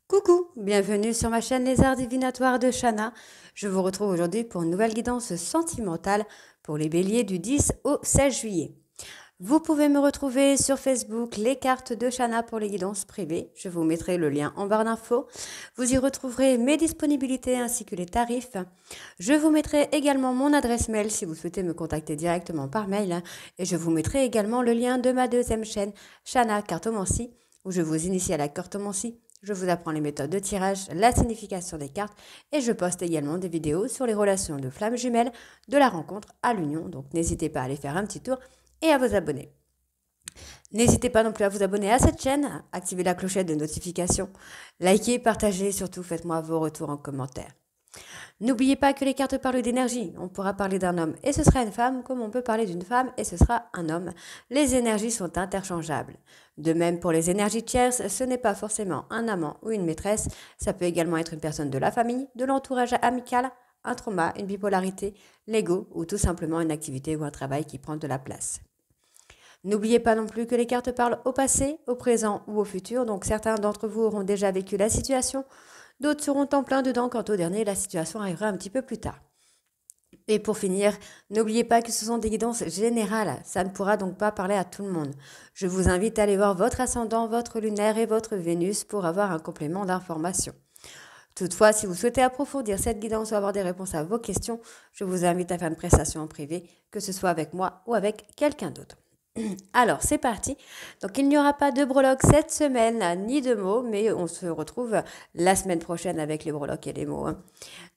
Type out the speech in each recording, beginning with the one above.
Coucou, bienvenue sur ma chaîne Les Arts Divinatoires de Shana. Je vous retrouve aujourd'hui pour une nouvelle guidance sentimentale pour les béliers du 10 au 16 juillet. Vous pouvez me retrouver sur Facebook, les cartes de Shana pour les guidances privées. Je vous mettrai le lien en barre d'infos. Vous y retrouverez mes disponibilités ainsi que les tarifs. Je vous mettrai également mon adresse mail si vous souhaitez me contacter directement par mail. Et je vous mettrai également le lien de ma deuxième chaîne, Shana Cartomancie, où je vous initie à la cartomancie. Je vous apprends les méthodes de tirage, la signification des cartes et je poste également des vidéos sur les relations de flammes jumelles, de la rencontre à l'union. Donc n'hésitez pas à aller faire un petit tour et à vous abonner. N'hésitez pas non plus à vous abonner à cette chaîne, activez la clochette de notification, likez, partagez et surtout faites-moi vos retours en commentaire. N'oubliez pas que les cartes parlent d'énergie. On pourra parler d'un homme et ce sera une femme, comme on peut parler d'une femme et ce sera un homme. Les énergies sont interchangeables. De même pour les énergies tierces, ce n'est pas forcément un amant ou une maîtresse. Ça peut également être une personne de la famille, de l'entourage amical, un trauma, une bipolarité, l'ego ou tout simplement une activité ou un travail qui prend de la place. N'oubliez pas non plus que les cartes parlent au passé, au présent ou au futur. Donc certains d'entre vous auront déjà vécu la situation. D'autres seront en plein dedans. Quant au dernier, la situation arrivera un petit peu plus tard. Et pour finir, n'oubliez pas que ce sont des guidances générales. Ça ne pourra donc pas parler à tout le monde. Je vous invite à aller voir votre ascendant, votre lunaire et votre Vénus pour avoir un complément d'information. Toutefois, si vous souhaitez approfondir cette guidance ou avoir des réponses à vos questions, je vous invite à faire une prestation en privé, que ce soit avec moi ou avec quelqu'un d'autre. Alors, c'est parti. Donc, il n'y aura pas de breloques cette semaine, ni de mots, mais on se retrouve la semaine prochaine avec les breloques et les mots.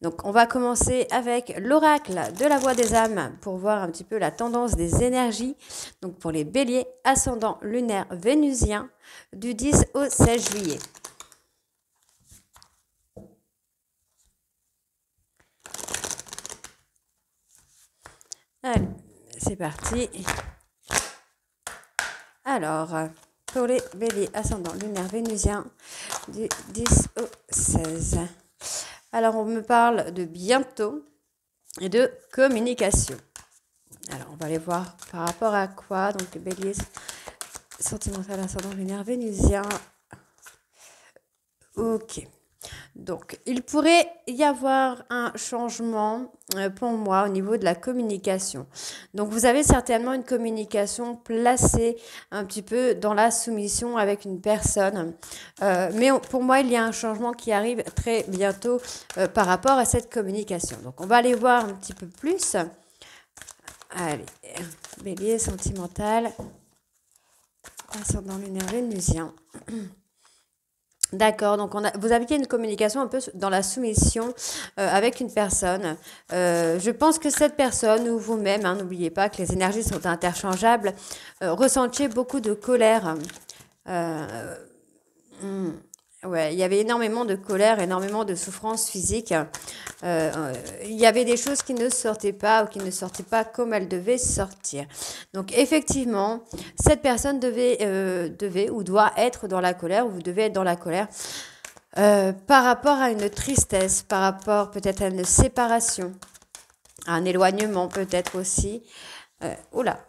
Donc, on va commencer avec l'oracle de la voix des âmes pour voir un petit peu la tendance des énergies. Donc, pour les béliers, ascendant lunaire vénusien, du 10 au 16 juillet. Allez, c'est parti. Alors, pour les béliers ascendant lunaire vénusien du 10 au 16. Alors, on me parle de bientôt et de communication. Alors, on va aller voir par rapport à quoi. Donc, les béliers sentimental ascendant lunaire vénusien. Ok. Donc, il pourrait y avoir un changement pour moi au niveau de la communication. Donc, vous avez certainement une communication placée un petit peu dans la soumission avec une personne. Mais pour moi, il y a un changement qui arrive très bientôt par rapport à cette communication. Donc, on va aller voir un petit peu plus. Allez, bélier sentimental, ascendant lunaire vénusien. D'accord, donc vous aviez une communication un peu dans la soumission avec une personne. Je pense que cette personne ou vous-même, n'oubliez pas que les énergies sont interchangeables, ressentiez beaucoup de colère. Ouais, il y avait énormément de colère, énormément de souffrance physique. Il y avait des choses qui ne sortaient pas ou qui ne sortaient pas comme elles devaient sortir. Donc effectivement, cette personne devait ou doit être dans la colère, ou vous devez être dans la colère par rapport à une tristesse, par rapport peut-être à une séparation, à un éloignement peut-être aussi. Oula,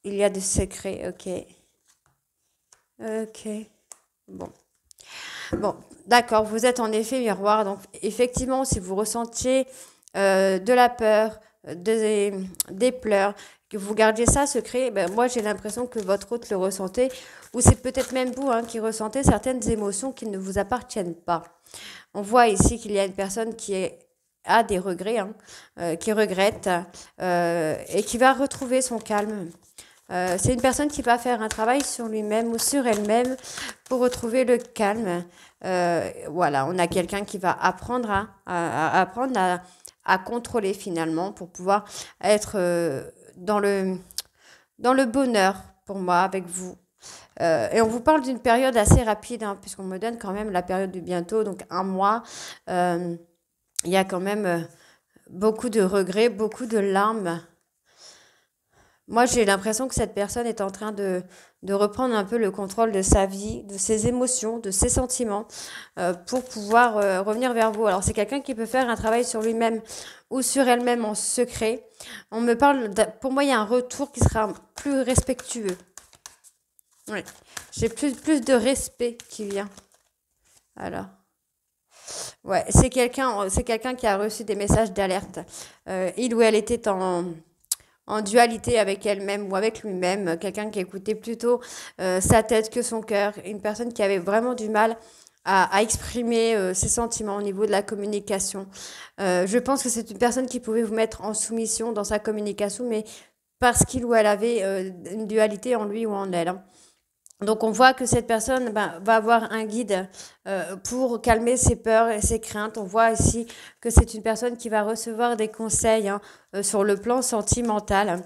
il y a des secrets, ok. Ok, bon. Bon, d'accord, vous êtes en effet miroir. Donc, effectivement, si vous ressentiez de la peur, des pleurs, que vous gardiez ça secret, ben, moi, j'ai l'impression que votre hôte le ressentait, ou c'est peut-être même vous qui ressentez certaines émotions qui ne vous appartiennent pas. On voit ici qu'il y a une personne a des regrets, qui regrette et qui va retrouver son calme. C'est une personne qui va faire un travail sur lui-même ou sur elle-même pour retrouver le calme. Voilà, on a quelqu'un qui va apprendre à contrôler finalement pour pouvoir être dans le bonheur pour moi avec vous. Et on vous parle d'une période assez rapide, puisqu'on me donne quand même la période du bientôt, donc un mois. Il y a quand même beaucoup de regrets, beaucoup de larmes. Moi, j'ai l'impression que cette personne est en train de reprendre un peu le contrôle de sa vie, de ses émotions, de ses sentiments, pour pouvoir revenir vers vous. Alors, c'est quelqu'un qui peut faire un travail sur lui-même ou sur elle-même en secret. On me parle, pour moi, il y a un retour qui sera plus respectueux. Oui, j'ai plus de respect qui vient. Alors, Ouais, c'est quelqu'un qui a reçu des messages d'alerte. Il ou elle était en dualité avec elle-même ou avec lui-même, quelqu'un qui écoutait plutôt sa tête que son cœur, une personne qui avait vraiment du mal à exprimer ses sentiments au niveau de la communication. Je pense que c'est une personne qui pouvait vous mettre en soumission dans sa communication, mais parce qu'il ou elle avait une dualité en lui ou en elle, hein. Donc on voit que cette personne va avoir un guide pour calmer ses peurs et ses craintes. On voit ici que c'est une personne qui va recevoir des conseils, hein, sur le plan sentimental,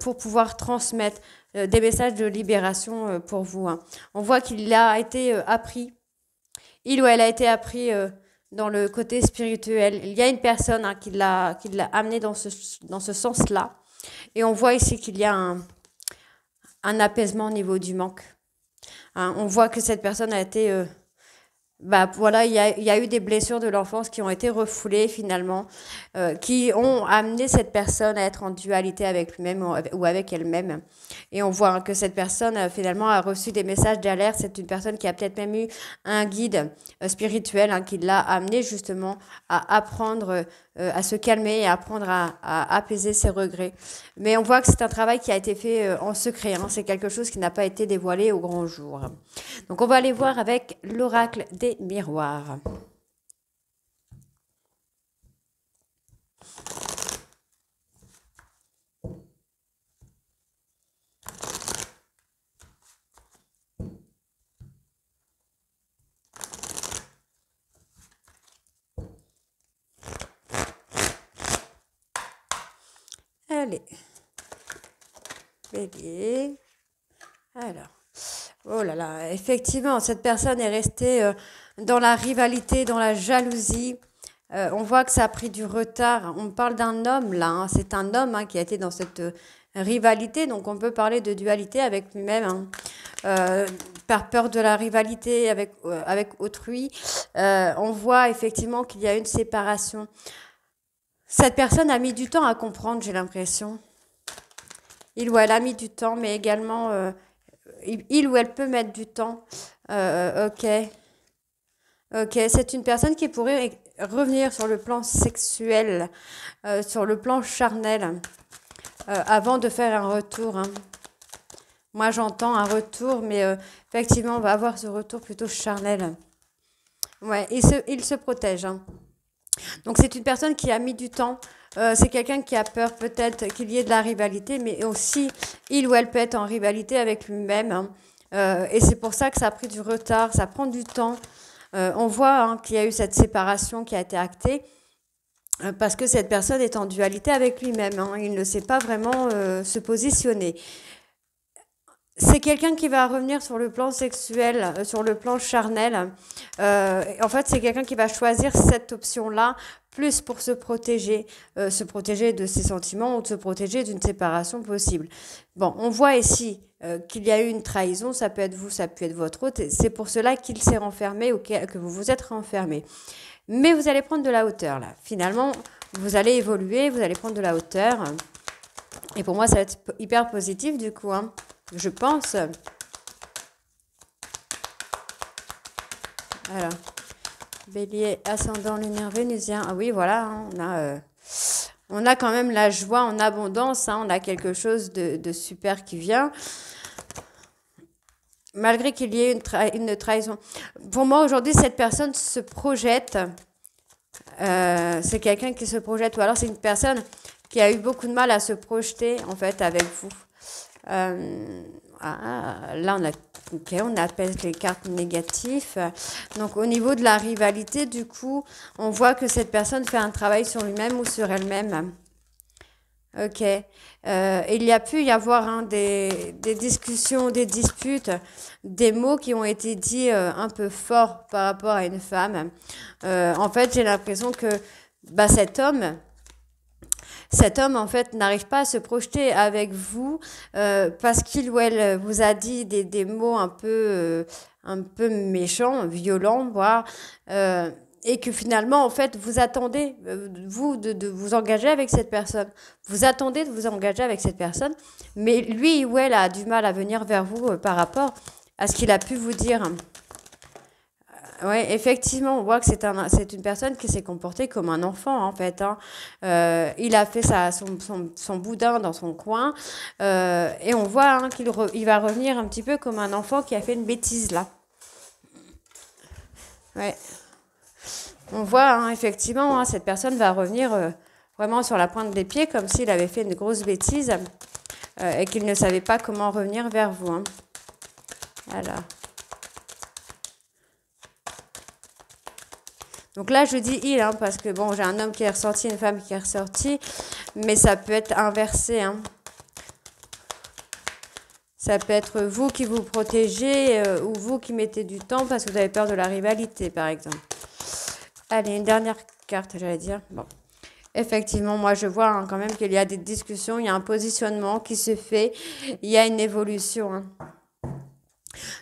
pour pouvoir transmettre des messages de libération pour vous, hein. On voit qu'il a été appris, il ou elle a été appris dans le côté spirituel. Il y a une personne, hein, qui l'a amené dans ce sens-là. Et on voit ici qu'il y a un apaisement au niveau du manque, hein. On voit que cette personne a été voilà, il y a eu des blessures de l'enfance qui ont été refoulées finalement, qui ont amené cette personne à être en dualité avec lui-même ou avec elle-même. Et on voit, hein, que cette personne finalement a reçu des messages d'alerte. C'est une personne qui a peut-être même eu un guide spirituel, hein, qui l'a amené justement à apprendre à se calmer et à apprendre à apaiser ses regrets. Mais on voit que c'est un travail qui a été fait en secret, hein. C'est quelque chose qui n'a pas été dévoilé au grand jour. Donc on va aller voir avec l'oracle des miroirs. Allez, bélier. Alors, oh là là, effectivement, cette personne est restée dans la rivalité, dans la jalousie. On voit que ça a pris du retard. On parle d'un homme là, hein. C'est un homme, hein, qui a été dans cette rivalité. Donc on peut parler de dualité avec lui-même, hein. Par peur de la rivalité avec autrui. On voit effectivement qu'il y a une séparation. Cette personne a mis du temps à comprendre, j'ai l'impression. Il ou elle a mis du temps, mais également, il ou elle peut mettre du temps. Ok. Ok, c'est une personne qui pourrait revenir sur le plan sexuel, sur le plan charnel, avant de faire un retour, hein. Moi, j'entends un retour, mais effectivement, on va avoir ce retour plutôt charnel. Ouais, il se protège, hein. Donc, c'est une personne qui a mis du temps. C'est quelqu'un qui a peur peut-être qu'il y ait de la rivalité, mais aussi, il ou elle peut être en rivalité avec lui-même, hein. Et c'est pour ça que ça a pris du retard, ça prend du temps. On voit, hein, qu'il y a eu cette séparation qui a été actée, parce que cette personne est en dualité avec lui-même, hein. Il ne sait pas vraiment se positionner. C'est quelqu'un qui va revenir sur le plan sexuel, sur le plan charnel. En fait, c'est quelqu'un qui va choisir cette option-là, plus pour se protéger de ses sentiments ou de se protéger d'une séparation possible. Bon, on voit ici qu'il y a eu une trahison, ça peut être vous, ça peut être votre autre. C'est pour cela qu'il s'est renfermé ou que vous vous êtes renfermé. Mais vous allez prendre de la hauteur là. Finalement, vous allez évoluer, vous allez prendre de la hauteur. Et pour moi, ça va être hyper positif du coup, hein. Je pense. Alors, bélier, ascendant lunaire vénusien. Ah oui, voilà, hein, on a quand même la joie en abondance, hein. On a quelque chose de super qui vient. Malgré qu'il y ait une trahison. Pour moi, aujourd'hui, cette personne se projette. C'est quelqu'un qui se projette. Ou alors, c'est une personne qui a eu beaucoup de mal à se projeter, en fait, avec vous. Là, on appelle les cartes négatives. Donc, au niveau de la rivalité, du coup, on voit que cette personne fait un travail sur lui-même ou sur elle-même. Ok. Il y a pu y avoir, hein, des discussions, des disputes, des mots qui ont été dits un peu forts par rapport à une femme. En fait, j'ai l'impression que cet homme, en fait, n'arrive pas à se projeter avec vous parce qu'il ou elle vous a dit des mots un peu méchants, violents, voire, et que finalement, en fait, vous attendez, vous, de vous engager avec cette personne. Vous attendez de vous engager avec cette personne, mais lui ou elle a du mal à venir vers vous par rapport à ce qu'il a pu vous dire. Ouais, effectivement, on voit que c'est une personne qui s'est comportée comme un enfant, en fait, hein. Il a fait son boudin dans son coin, et on voit hein, il va revenir un petit peu comme un enfant qui a fait une bêtise là. Ouais. On voit hein, effectivement, hein, cette personne va revenir vraiment sur la pointe des pieds, comme s'il avait fait une grosse bêtise et qu'il ne savait pas comment revenir vers vous, hein. Voilà. Donc là, je dis il, hein, parce que bon, j'ai un homme qui est ressorti, une femme qui est ressortie, mais ça peut être inversé, hein. Ça peut être vous qui vous protégez ou vous qui mettez du temps parce que vous avez peur de la rivalité, par exemple. Allez, une dernière carte, j'allais dire. Bon. Effectivement, moi, je vois hein, quand même qu'il y a des discussions, il y a un positionnement qui se fait, il y a une évolution, hein.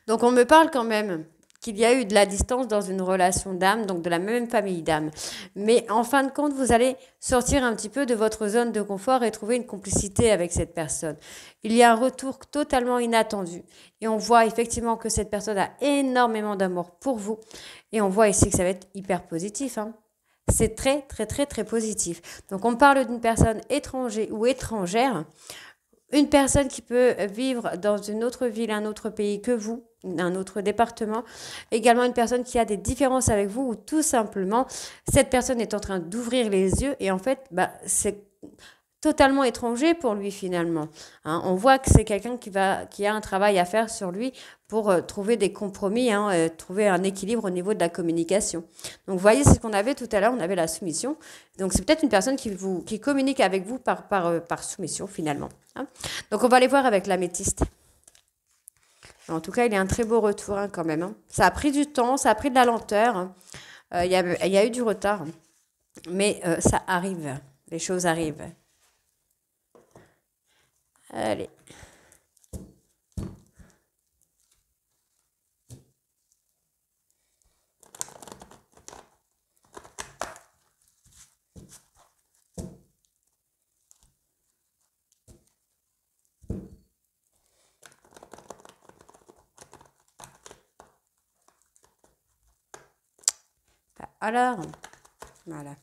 Donc, on me parle quand même qu'il y a eu de la distance dans une relation d'âme, donc de la même famille d'âme. Mais en fin de compte, vous allez sortir un petit peu de votre zone de confort et trouver une complicité avec cette personne. Il y a un retour totalement inattendu. Et on voit effectivement que cette personne a énormément d'amour pour vous. Et on voit ici que ça va être hyper positif, hein. C'est très, très, très, très positif. Donc, on parle d'une personne étrangère ou étrangère. Une personne qui peut vivre dans une autre ville, un autre pays que vous, un autre département. Également une personne qui a des différences avec vous ou tout simplement, cette personne est en train d'ouvrir les yeux et en fait, c'est totalement étranger pour lui finalement, hein. On voit que c'est quelqu'un qui a un travail à faire sur lui pour trouver des compromis, hein, trouver un équilibre au niveau de la communication. Donc vous voyez, c'est ce qu'on avait tout à l'heure, on avait la soumission. Donc c'est peut-être une personne qui communique avec vous par soumission finalement, hein. Donc on va aller voir avec l'améthyste. En tout cas, il y a un très beau retour hein, quand même, hein. Ça a pris du temps, ça a pris de la lenteur, hein. Il y a eu du retard, mais ça arrive, les choses arrivent. Allez. Alors, voilà.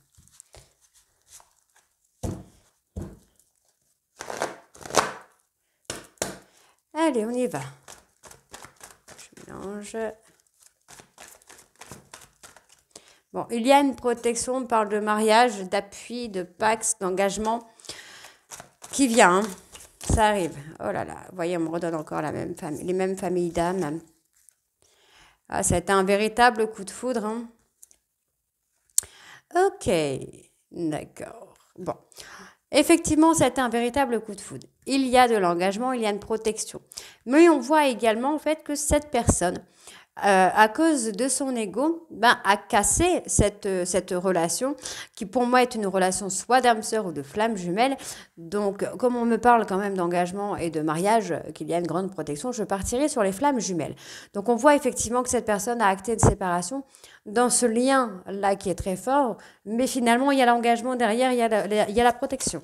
Allez, on y va. Je mélange. Bon, il y a une protection, on parle de mariage, d'appui, de pax, d'engagement qui vient, hein. Ça arrive. Oh là là, vous voyez, on me redonne encore les mêmes familles d'âmes. Ah, ça a été un véritable coup de foudre, hein. Ok, d'accord. Bon, effectivement, ça a été un véritable coup de foudre. Il y a de l'engagement, il y a une protection. Mais on voit également en fait que cette personne, à cause de son ego, a cassé cette relation qui pour moi est une relation soit d'âme sœur ou de flamme jumelle. Donc, comme on me parle quand même d'engagement et de mariage, qu'il y a une grande protection, je partirai sur les flammes jumelles. Donc, on voit effectivement que cette personne a acté une séparation dans ce lien-là qui est très fort, mais finalement, il y a l'engagement derrière, il y a la protection.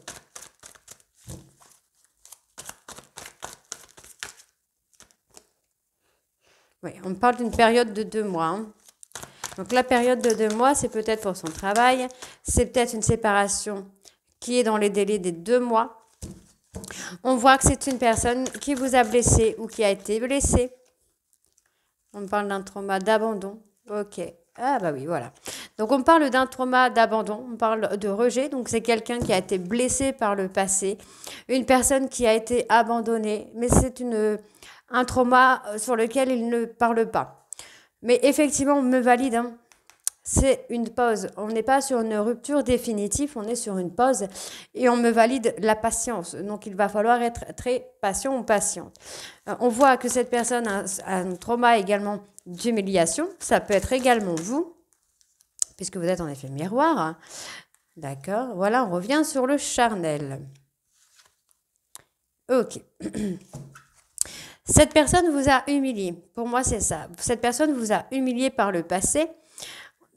Oui, on parle d'une période de 2 mois, hein. Donc la période de 2 mois, c'est peut-être pour son travail, c'est peut-être une séparation qui est dans les délais des 2 mois. On voit que c'est une personne qui vous a blessé ou qui a été blessée. On parle d'un trauma d'abandon. Ok. Ah bah oui, voilà. Donc on parle d'un trauma d'abandon, on parle de rejet. Donc c'est quelqu'un qui a été blessé par le passé, une personne qui a été abandonnée, mais c'est un trauma sur lequel il ne parle pas. Mais effectivement, on me valide, hein. C'est une pause. On n'est pas sur une rupture définitive, on est sur une pause et on me valide la patience. Donc, il va falloir être très patient ou patiente. On voit que cette personne a un trauma également d'humiliation. Ça peut être également vous, puisque vous êtes en effet miroir, hein. D'accord. Voilà, on revient sur le charnel. Ok. Cette personne vous a humilié. Pour moi, c'est ça. Cette personne vous a humilié par le passé.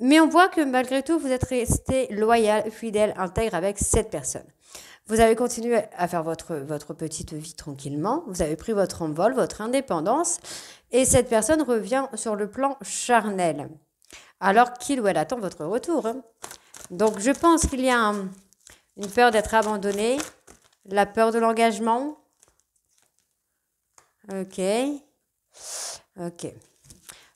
Mais on voit que malgré tout, vous êtes resté loyal, fidèle, intègre avec cette personne. Vous avez continué à faire votre petite vie tranquillement. Vous avez pris votre envol, votre indépendance. Et cette personne revient sur le plan charnel. alors qu'il ou elle attend votre retour. Hein. Donc, je pense qu'il y a une peur d'être abandonné, la peur de l'engagement. Ok. Ok.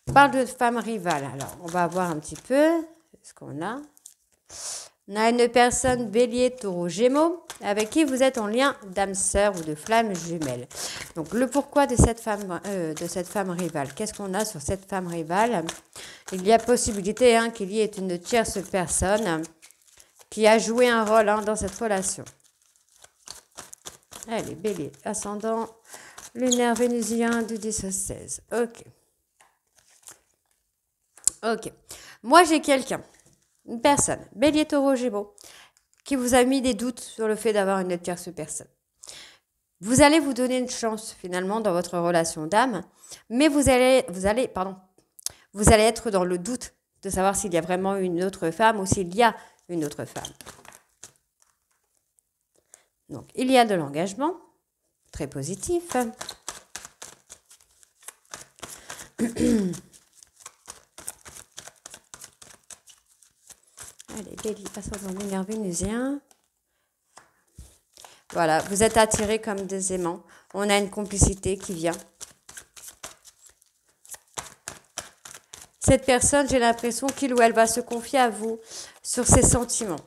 On parle de femme rivale. Alors, on va voir un petit peu ce qu'on a. On a une personne bélier, taureau, gémeaux, avec qui vous êtes en lien d'âme sœur ou de flamme jumelle. Donc, le pourquoi de cette femme rivale. Qu'est-ce qu'on a sur cette femme rivale? Il y a possibilité qu'il y ait une tierce personne qui a joué un rôle dans cette relation. Allez, bélier, ascendant, lunaire vénusien du 10 au 16. Ok. Ok. Moi, j'ai quelqu'un. Une personne, bélier, taureau, gémeaux, qui vous a mis des doutes sur le fait d'avoir une tierce personne. Vous allez vous donner une chance finalement dans votre relation d'âme, mais vous allez être dans le doute de savoir s'il y a vraiment une autre femme ou s'il y a une autre femme. Donc, il y a de l'engagement, très positif. Allez, bélier, ascendant lunaire vénusien. Voilà, vous êtes attirés comme des aimants. On a une complicité qui vient. Cette personne, j'ai l'impression qu'il ou elle va se confier à vous sur ses sentiments,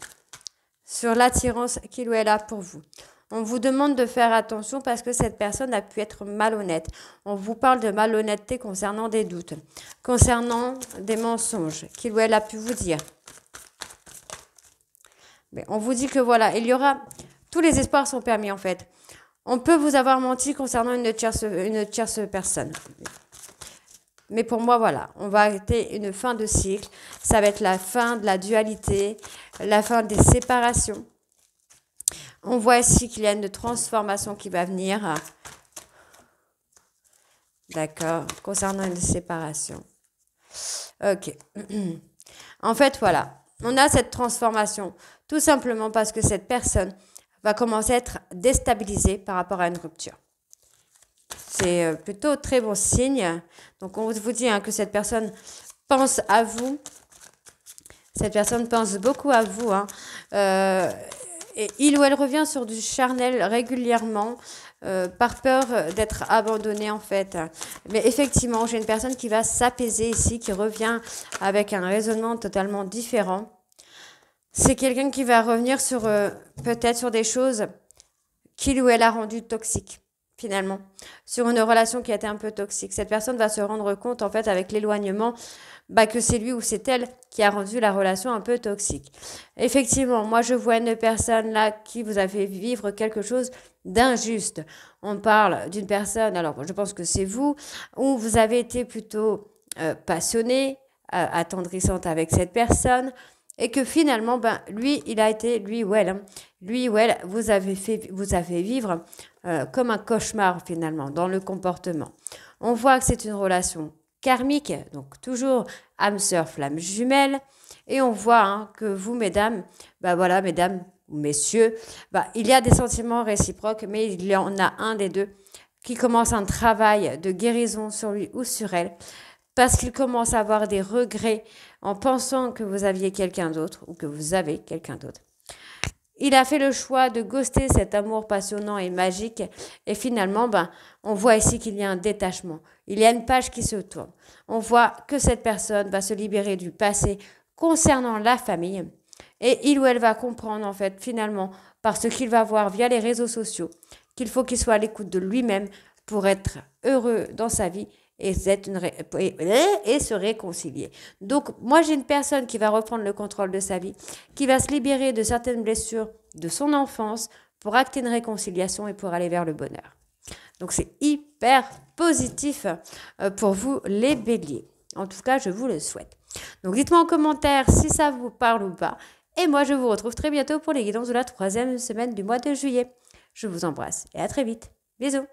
sur l'attirance qu'il ou elle a pour vous. On vous demande de faire attention parce que cette personne a pu être malhonnête. On vous parle de malhonnêteté concernant des doutes, concernant des mensonges qu'il ou elle a pu vous dire. Mais on vous dit que voilà, il y aura... Tous les espoirs sont permis en fait. On peut vous avoir menti concernant une tierce personne. Mais pour moi, voilà, on va arrêter une fin de cycle. Ça va être la fin de la dualité, la fin des séparations. On voit ici qu'il y a une transformation qui va venir. D'accord, concernant une séparation. Ok. En fait, voilà, on a cette transformation. Tout simplement parce que cette personne va commencer à être déstabilisée par rapport à une rupture. C'est plutôt très bon signe. Donc, on vous dit que cette personne pense à vous. Cette personne pense beaucoup à vous. Et il ou elle revient sur du charnel régulièrement par peur d'être abandonnée en fait. Mais effectivement, j'ai une personne qui va s'apaiser ici, qui revient avec un raisonnement totalement différent. C'est quelqu'un qui va revenir sur peut-être sur des choses qu'il ou elle a rendues toxiques, finalement, sur une relation qui a été un peu toxique. Cette personne va se rendre compte, en fait, avec l'éloignement, que c'est lui ou c'est elle qui a rendu la relation un peu toxique. Effectivement, moi, je vois une personne là qui vous a fait vivre quelque chose d'injuste. On parle d'une personne, alors je pense que c'est vous, où vous avez été plutôt passionné, attendrissante avec cette personne, et que finalement, lui, il a été, lui ou elle, vous avez fait vivre comme un cauchemar finalement dans le comportement. On voit que c'est une relation karmique, donc toujours âme sœur, flamme jumelle, et on voit que vous, mesdames, mesdames ou messieurs, il y a des sentiments réciproques, mais il y en a un des deux qui commence un travail de guérison sur lui ou sur elle, parce qu'il commence à avoir des regrets en pensant que vous aviez quelqu'un d'autre ou que vous avez quelqu'un d'autre. Il a fait le choix de ghoster cet amour passionnant et magique et finalement, on voit ici qu'il y a un détachement. Il y a une page qui se tourne. On voit que cette personne va se libérer du passé concernant la famille et il ou elle va comprendre en fait finalement par ce qu'il va voir via les réseaux sociaux qu'il faut qu'il soit à l'écoute de lui-même pour être heureux dans sa vie et se réconcilier. Donc, moi, j'ai une personne qui va reprendre le contrôle de sa vie, qui va se libérer de certaines blessures de son enfance pour acter une réconciliation et pour aller vers le bonheur. Donc, c'est hyper positif pour vous, les béliers. En tout cas, je vous le souhaite. Donc, dites-moi en commentaire si ça vous parle ou pas. Et moi, je vous retrouve très bientôt pour les guidances de la 3e semaine du mois de juillet. Je vous embrasse et à très vite. Bisous.